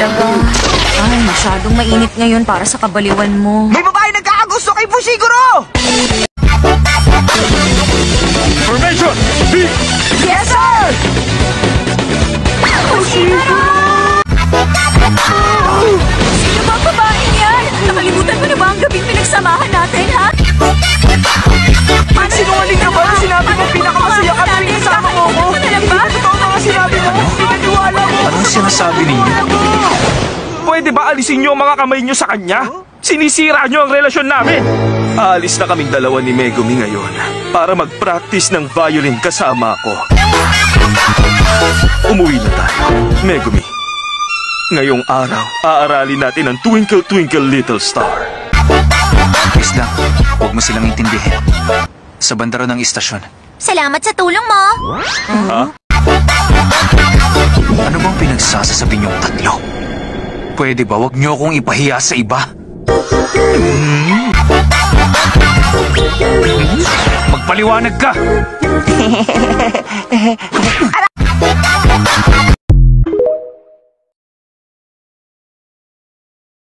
talaga. Ay, masyadong mainit ngayon para sa kabaliwan mo. May babae nagkakagusto kay Fushiguro! Formation! B! Yes, sir! Fushiguro! Sino ba ang babaeng yan? Nakalimutan mo na ba ang gabing pinagsamahan natin, ha? Sinungaling ka ba? Sinabi mo pinakamasaya ka tuwing kasama mo ko. Totoo mga sinabi mo. Pinaniwala mo. Anong sinasabi ninyo? Pwede ba alisin niyo ang mga kamay niyo sa kanya? Sinisira niyo ang relasyon namin. Aalis na kaming dalawa ni Megumi ngayon para mag-practice ng violin kasama ako. Umuwi na tayo, Megumi. Ngayong araw, aaralin natin ang Twinkle Twinkle Little Star. Please lang, huwag mo silang intindihin. Sa banda ng istasyon. Salamat sa tulong mo. Ha? Ano bang pinagsasasabi niyong tatlo? Pwede ba wag niyo akong ipahiya sa iba? Magpaliwanag ka!